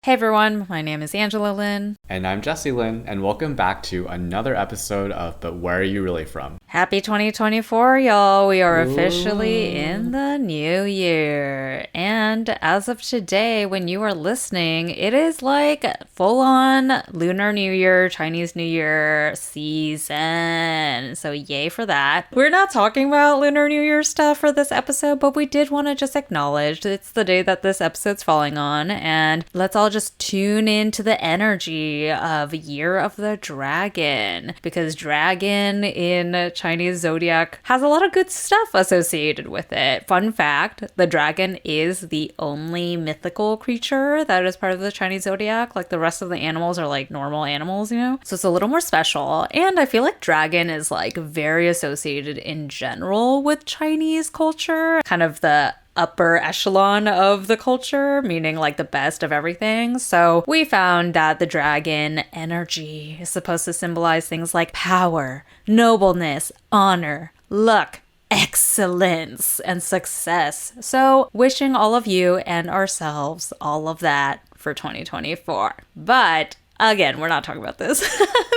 Hey everyone, my name is Angela Lynn. And I'm Jesse Lynn, and welcome back to another episode of But Where Are You Really From? Happy 2024, y'all. We are officially in Ooh. the new year. And as of today, when you are listening, it is like full on Lunar New Year, Chinese New Year season. So, yay for that. We're not talking about Lunar New Year stuff for this episode, but we did want to just acknowledge it's the day that this episode's falling on. And let's all just tune into the energy of Year of the Dragon, because dragon in Chinese zodiac has a lot of good stuff associated with it. Fun fact, the dragon is the only mythical creature that is part of the Chinese zodiac. Like the rest of the animals are like normal animals, you know? So it's a little more special. And I feel like dragon is like very associated in general with Chinese culture, kind of the upper echelon of the culture, meaning like the best of everything. So we found that the dragon energy is supposed to symbolize things like power, nobleness, honor, luck, excellence, and success. So wishing all of you and ourselves all of that for 2024. But again, we're not talking about this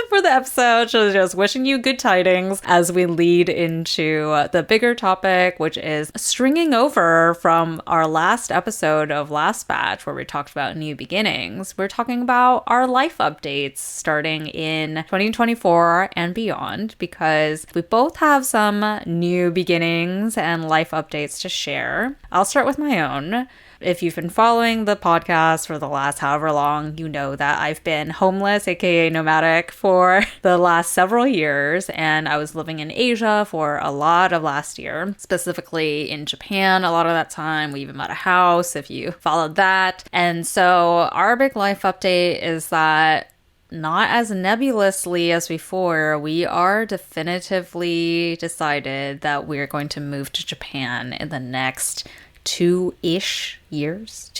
for the episode. Just wishing you good tidings as we lead into the bigger topic, which is stringing over from our last episode of Last Batch, where we talked about new beginnings. We're talking about our life updates starting in 2024 and beyond, because we both have some new beginnings and life updates to share. I'll start with my own. If you've been following the podcast for the last however long, you know that I've been homeless, aka nomadic, for the last several years, and I was living in Asia for a lot of last year, specifically in Japan a lot of that time. We even bought a house, if you followed that. And so our big life update is that, not as nebulously as before, we are definitively decided that we're going to move to Japan in the next two-ish years.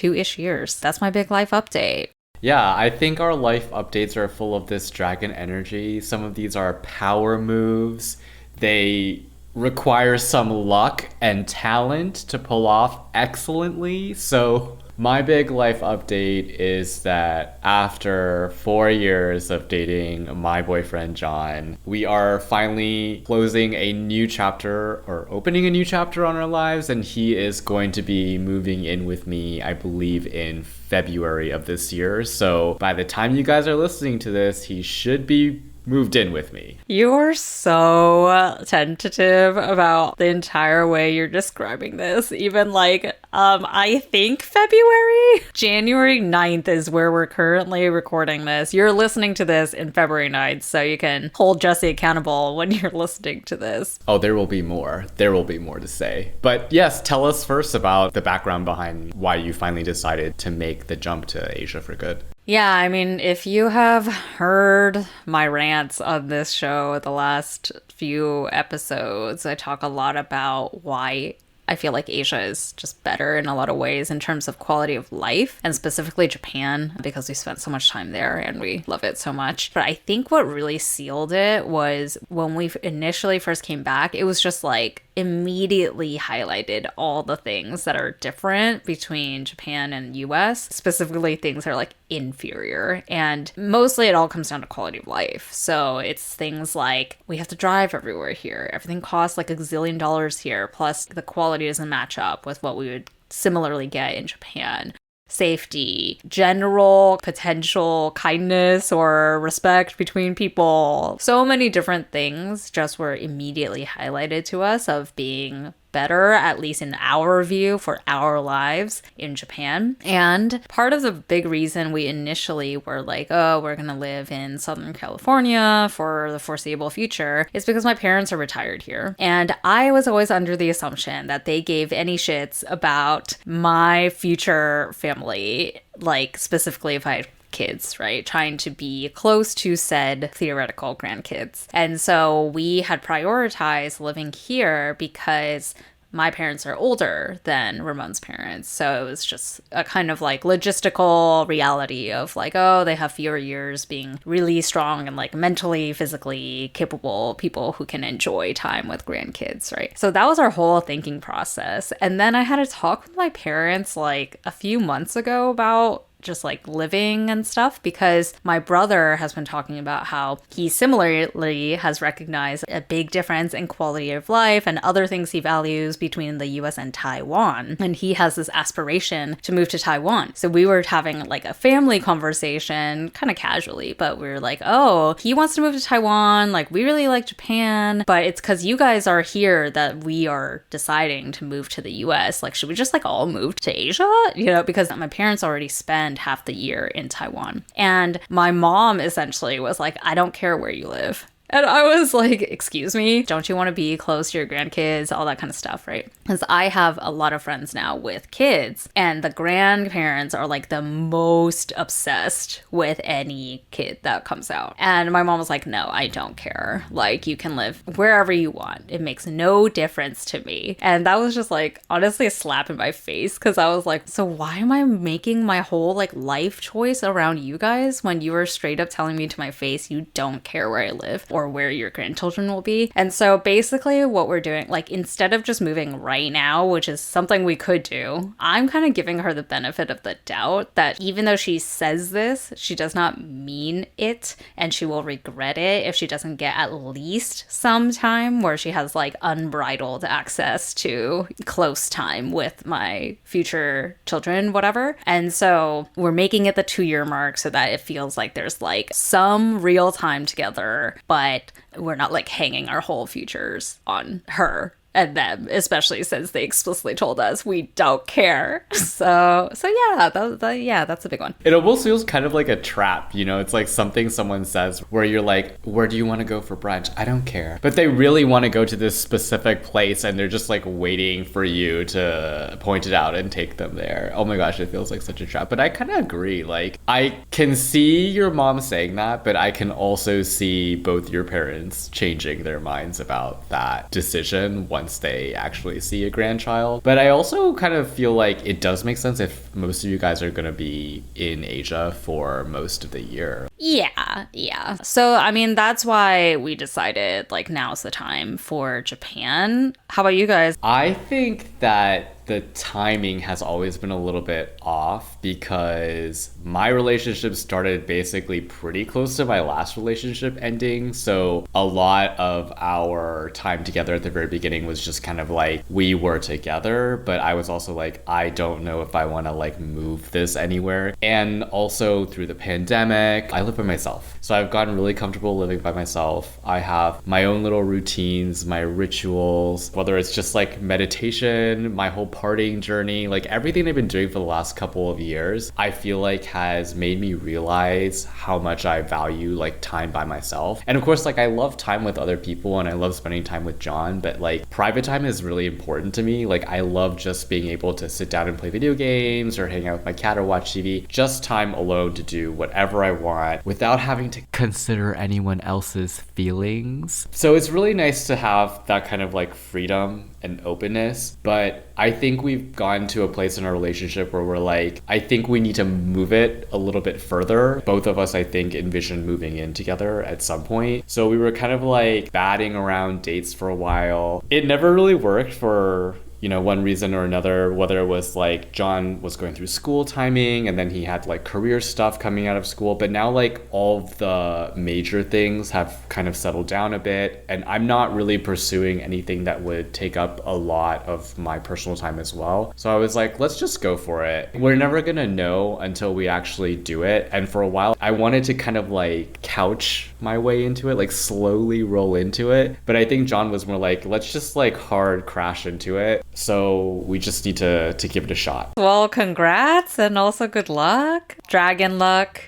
That's my big life update. Yeah, I think our life updates are full of this dragon energy. Some of these are power moves. They require some luck and talent to pull off excellently. So my big life update is that after 4 years of dating my boyfriend John, we are finally closing a new chapter, or opening a new chapter on our lives, and he is going to be moving in with me, I believe, in February of this year. So by the time you guys are listening to this, he should be moved in with me. You're so tentative about the entire way you're describing this. Even like, I think February? January 9th is where we're currently recording this. You're listening to this in February 9th, so you can hold Jesse accountable when you're listening to this. Oh, there will be more. There will be more to say. But yes, tell us first about the background behind why you finally decided to make the jump to Asia for good. Yeah, I mean, if you have heard my rants on this show the last few episodes, I talk a lot about why I feel like Asia is just better in a lot of ways in terms of quality of life, and specifically Japan, because we spent so much time there and we love it so much. But I think what really sealed it was when we initially first came back, it was just like immediately highlighted all the things that are different between Japan and US, specifically things that are like inferior. And mostly it all comes down to quality of life. So it's things like we have to drive everywhere here. Everything costs like $1 gazillion here, plus the quality doesn't match up with what we would similarly get in Japan. Safety, general potential kindness or respect between people. So many different things just were immediately highlighted to us of being better, at least in our view, for our lives in Japan. And part of the big reason we initially were like, oh, we're gonna live in Southern California for the foreseeable future is because my parents are retired here. And I was always under the assumption that they gave any shits about my future family, like specifically if I had kids, right? Trying to be close to said theoretical grandkids. And so we had prioritized living here because my parents are older than Ramon's parents. So it was just a kind of like logistical reality of like, oh, they have fewer years being really strong and like mentally, physically capable people who can enjoy time with grandkids, right? So that was our whole thinking process. And then I had a talk with my parents like a few months ago about just like living and stuff, because my brother has been talking about how he similarly has recognized a big difference in quality of life and other things he values between the US and Taiwan. And he has this aspiration to move to Taiwan. So we were having like a family conversation kind of casually, but we were like, oh, he wants to move to Taiwan. Like, we really like Japan, but it's because you guys are here that we are deciding to move to the US. Like, should we just like all move to Asia? You know, because my parents already spend half the year in Taiwan. And my mom essentially was like, I don't care where you live. And I was like, excuse me, don't you want to be close to your grandkids, all that kind of stuff, right? Because I have a lot of friends now with kids, and the grandparents are like the most obsessed with any kid that comes out. And my mom was like, no, I don't care. Like, you can live wherever you want. It makes no difference to me. And that was just like, honestly, a slap in my face, because I was like, so why am I making my whole like life choice around you guys when you are straight up telling me to my face you don't care where I live or where your grandchildren will be? And so basically what we're doing, like, instead of just moving right now, which is something we could do, I'm kind of giving her the benefit of the doubt that even though she says this, she does not mean it, and she will regret it if she doesn't get at least some time where she has like unbridled access to close time with my future children, whatever. And so we're making it the 2-year mark so that it feels like there's like some real time together, but we're not like hanging our whole futures on her and them, especially since they explicitly told us we don't care. So yeah, that's a big one. It almost feels kind of like a trap, you know? It's like something someone says where you're like, where do you want to go for brunch? I don't care. But they really want to go to this specific place, and they're just like waiting for you to point it out and take them there. Oh my gosh, it feels like such a trap. But I kind of agree. Like, I can see your mom saying that, but I can also see both your parents changing their minds about that decision once they actually see a grandchild. But I also kind of feel like it does make sense if most of you guys are going to be in Asia for most of the year. Yeah. So, I mean, that's why we decided like now's the time for Japan. How about you guys? I think that the timing has always been a little bit off because my relationship started basically pretty close to my last relationship ending. So a lot of our time together at the very beginning was just kind of like we were together, but I was also like, I don't know if I want to like move this anywhere. And also through the pandemic, I live by myself. So I've gotten really comfortable living by myself. I have my own little routines, my rituals, whether it's just like meditation, my whole partying journey, like everything I've been doing for the last couple of years, I feel like has made me realize how much I value like time by myself. And of course, like I love time with other people and I love spending time with John, but like private time is really important to me. Like I love just being able to sit down and play video games or hang out with my cat or watch TV, just time alone to do whatever I want without having to consider anyone else's feelings. So it's really nice to have that kind of like freedom and openness, but I think we've gotten to a place in our relationship where we're like, I think we need to move it a little bit further. Both of us, I think, envision moving in together at some point. So we were kind of like batting around dates for a while. It never really worked for one reason or another, whether it was like John was going through school timing and then he had like career stuff coming out of school. But now like all of the major things have kind of settled down a bit, and I'm not really pursuing anything that would take up a lot of my personal time as well. So I was like, let's just go for it. We're never gonna know until we actually do it. And for a while, I wanted to kind of like couch my way into it, like slowly roll into it. But I think John was more like, let's just like hard crash into it. So we just need to give it a shot. Well, congrats and also good luck. Dragon luck.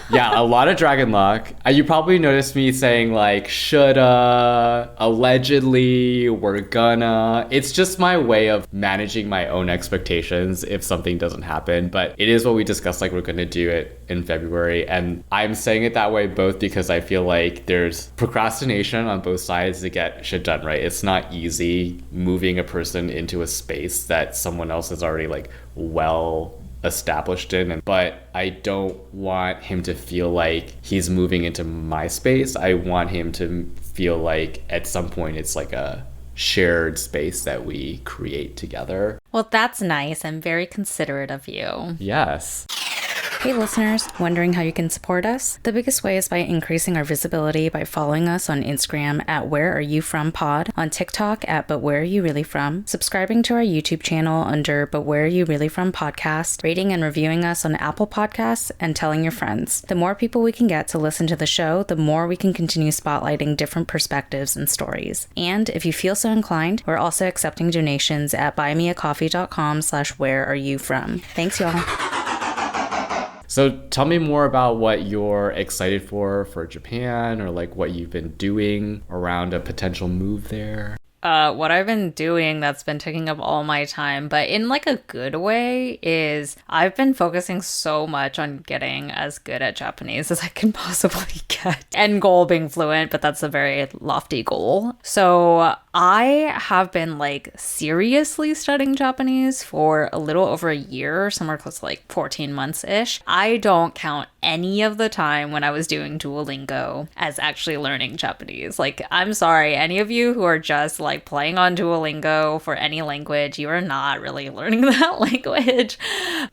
Yeah, a lot of dragon luck. You probably noticed me saying like shoulda, allegedly, we're gonna. It's just my way of managing my own expectations if something doesn't happen. But it is what we discussed, like we're gonna do it in February. And I'm saying it that way both because I feel like there's procrastination on both sides to get shit done, right? It's not easy moving a person into a space that someone else is already like well established in, but I don't want him to feel like he's moving into my space. I want him to feel like at some point it's like a shared space that we create together. Well, that's nice and very considerate of you. Yes. Hey listeners, wondering how you can support us? The biggest way is by increasing our visibility by following us on Instagram at Where Are You From Pod, on TikTok at But Where Are You Really From, subscribing to our YouTube channel under But Where Are You Really From Podcast, rating and reviewing us on Apple Podcasts, and telling your friends. The more people we can get to listen to the show, the more we can continue spotlighting different perspectives and stories. And if you feel so inclined, we're also accepting donations at buymeacoffee.com/whereareyouFrom. Thanks, y'all. So tell me more about what you're excited for Japan, or like what you've been doing around a potential move there. What I've been doing that's been taking up all my time, but in like a good way, is I've been focusing so much on getting as good at Japanese as I can possibly get. End goal being fluent, but that's a very lofty goal. So I have been like seriously studying Japanese for a little over a year, somewhere close to like 14 months-ish. I don't count any of the time when I was doing Duolingo as actually learning Japanese. Like, I'm sorry, any of you who are just like playing on Duolingo for any language, you are not really learning that language.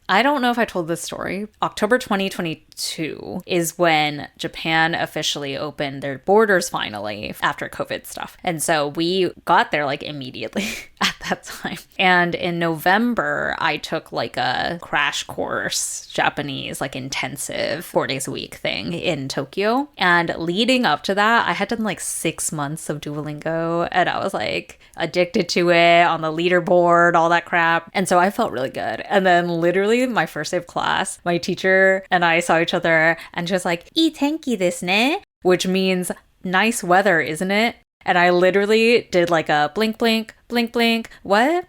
I don't know if I told this story. October 2022 is when Japan officially opened their borders finally after COVID stuff. And so we got there like immediately at that time. And in November, I took like a crash course Japanese, like intensive 4 days a week thing in Tokyo. And leading up to that, I had done like 6 months of Duolingo, and I was like addicted to it, on the leaderboard, all that crap. And so I felt really good. And then literally my first day of class, my teacher and I saw each other, and she was like, "Ii tenki desu ne," which means nice weather, isn't it? And I literally did like a blink, blink, blink, blink, what?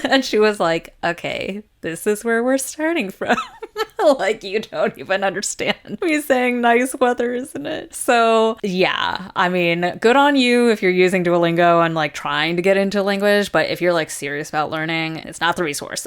And she was like, okay, this is where we're starting from. Like, you don't even understand me saying nice weather, isn't it? So yeah, I mean, good on you if you're using Duolingo and like trying to get into language, but if you're like serious about learning, it's not the resource.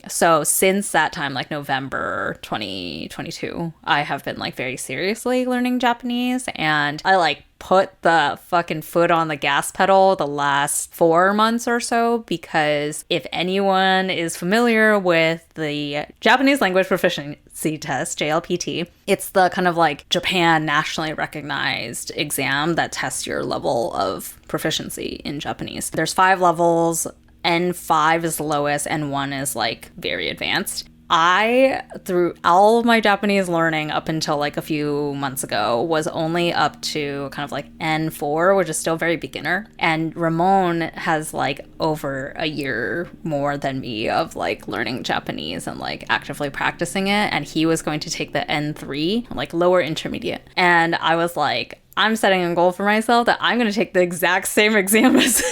So since that time, like November 2022, I have been like very seriously learning Japanese, and I like put the fucking foot on the gas pedal the last 4 months or so, because if anyone is familiar with the Japanese language proficiency test, JLPT, it's the kind of like Japan nationally recognized exam that tests your level of proficiency in Japanese. There's 5 levels. N5 is the lowest, N1 is like very advanced. I, through all of my Japanese learning up until like a few months ago, was only up to kind of like N4, which is still very beginner. And Ramon has like over a year more than me of like learning Japanese and like actively practicing it. And he was going to take the N3, like lower intermediate. And I was like, I'm setting a goal for myself that I'm going to take the exact same exam as.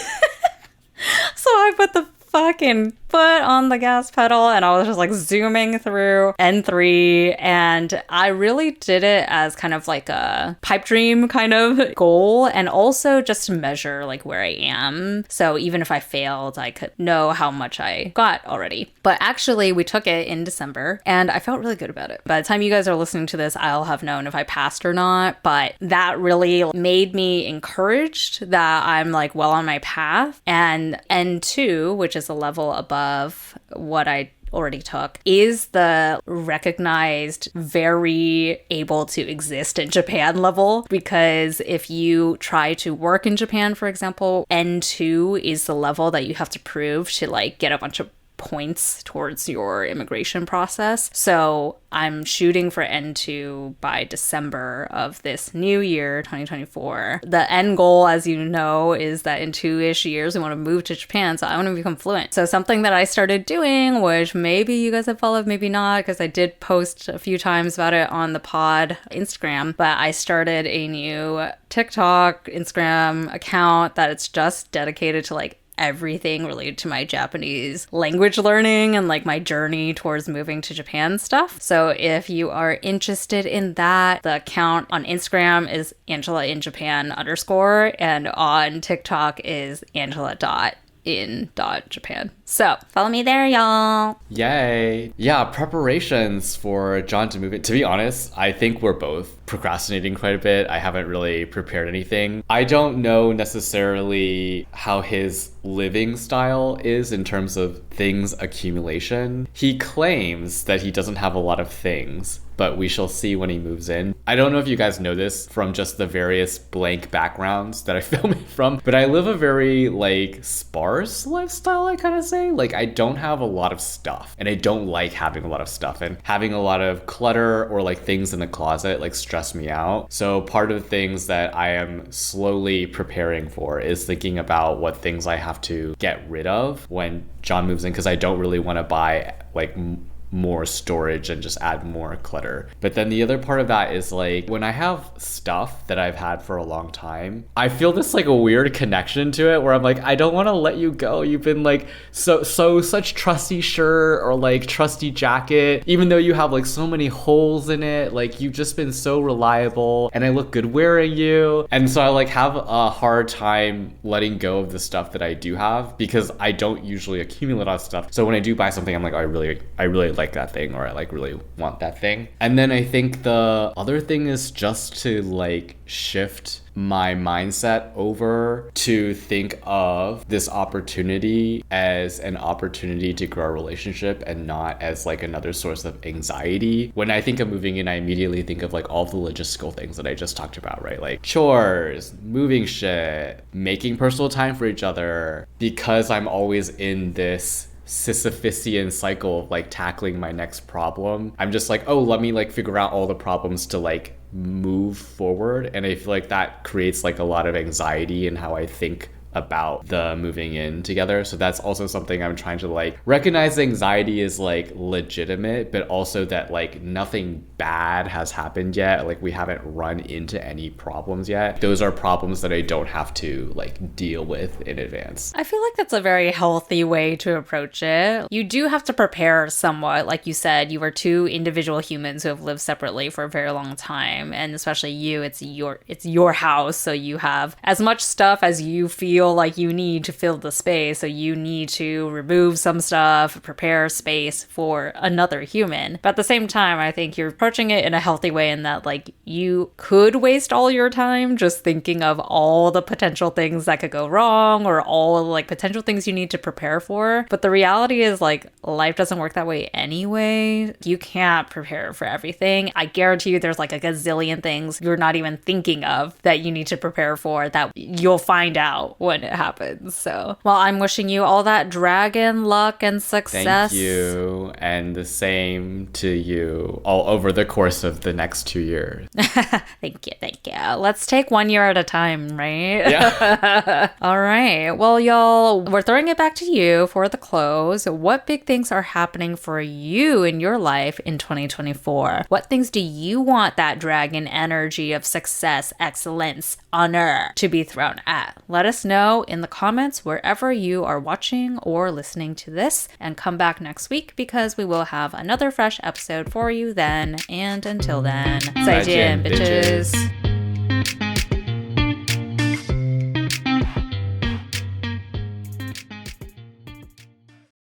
So I put the fucking foot on the gas pedal, and I was just like zooming through N3, and I really did it as kind of like a pipe dream kind of goal, and also just to measure like where I am. So even if I failed, I could know how much I got already. But actually, we took it in December, and I felt really good about it. By the time you guys are listening to this, I'll have known if I passed or not, but that really made me encouraged that I'm like well on my path. And N2, which is a level above what I already took, is the recognized very able to exist in Japan level, because if you try to work in Japan, for example, N2 is the level that you have to prove to like get a bunch of points towards your immigration process. So I'm shooting for N2 by December of this new year, 2024. The end goal, as you know, is that in 2-ish years, we want to move to Japan. So I want to become fluent. So something that I started doing, which maybe you guys have followed, maybe not, because I did post a few times about it on the pod Instagram, but I started a new TikTok, Instagram account that it's just dedicated to like everything related to my Japanese language learning and like my journey towards moving to Japan stuff. So if you are interested in that, the account on Instagram is AngelaInJapan_, and on TikTok is Angela.in.Japan. So follow me there, y'all. Yay. Yeah, preparations for John to move it. To be honest, I think we're both procrastinating quite a bit. I haven't really prepared anything. I don't know necessarily how his living style is in terms of things accumulation. He claims that he doesn't have a lot of things, but we shall see when he moves in. I don't know if you guys know this from just the various blank backgrounds that I film it from, but I live a very like sparse lifestyle, I kind of say. Like I don't have a lot of stuff, and I don't like having a lot of stuff, and having a lot of clutter or like things in the closet like stress me out. So part of the things that I am slowly preparing for is thinking about what things I have to get rid of when John moves in, because I don't really want to buy like more storage and just add more clutter. But then the other part of that is like when I have stuff that I've had for a long time, I feel this like a weird connection to it where I'm like, I don't want to let you go. You've been like such trusty shirt or like trusty jacket, even though you have like so many holes in it, like you've just been so reliable and I look good wearing you. And so I like have a hard time letting go of the stuff that I do have because I don't usually accumulate a lot of stuff. So when I do buy something, I'm like, oh, I really like that thing, or I like really want that thing. And then I think the other thing is just to like shift my mindset over to think of this opportunity as an opportunity to grow a relationship and not as like another source of anxiety. When I think of moving in, I immediately think of like all the logistical things that I just talked about, right? Like chores, moving shit, making personal time for each other, because I'm always in this Sisyphusian cycle of like tackling my next problem. I'm just like, oh, let me like figure out all the problems to like move forward. And I feel like that creates like a lot of anxiety in how I think about the moving in together. So that's also something I'm trying to like recognize. Anxiety is like legitimate, but also that like nothing bad has happened yet. Like we haven't run into any problems yet. Those are problems that I don't have to like deal with in advance. I feel like that's a very healthy way to approach it. You do have to prepare somewhat. Like you said, you are two individual humans who have lived separately for a very long time. And especially you, it's your house. So you have as much stuff as you feel like you need to fill the space. So you need to remove some stuff, prepare space for another human. But at the same time, I think you're approaching it in a healthy way in that like you could waste all your time just thinking of all the potential things that could go wrong or all like potential things you need to prepare for. But the reality is like life doesn't work that way anyway. You can't prepare for everything. I guarantee you there's like a gazillion things you're not even thinking of that you need to prepare for that you'll find out when it happens. So, well, I'm wishing you all that dragon luck and success. Thank you. And the same to you all over the course of the next 2 years. Thank you. Let's take 1 year at a time, right? Yeah. All right. Well, y'all, we're throwing it back to you for the close. What big things are happening for you in your life in 2024? What things do you want that dragon energy of success, excellence, honor to be thrown at? Let us know in the comments wherever you are watching or listening to this, and come back next week because we will have another fresh episode for you then. And until then, 再见, bitches.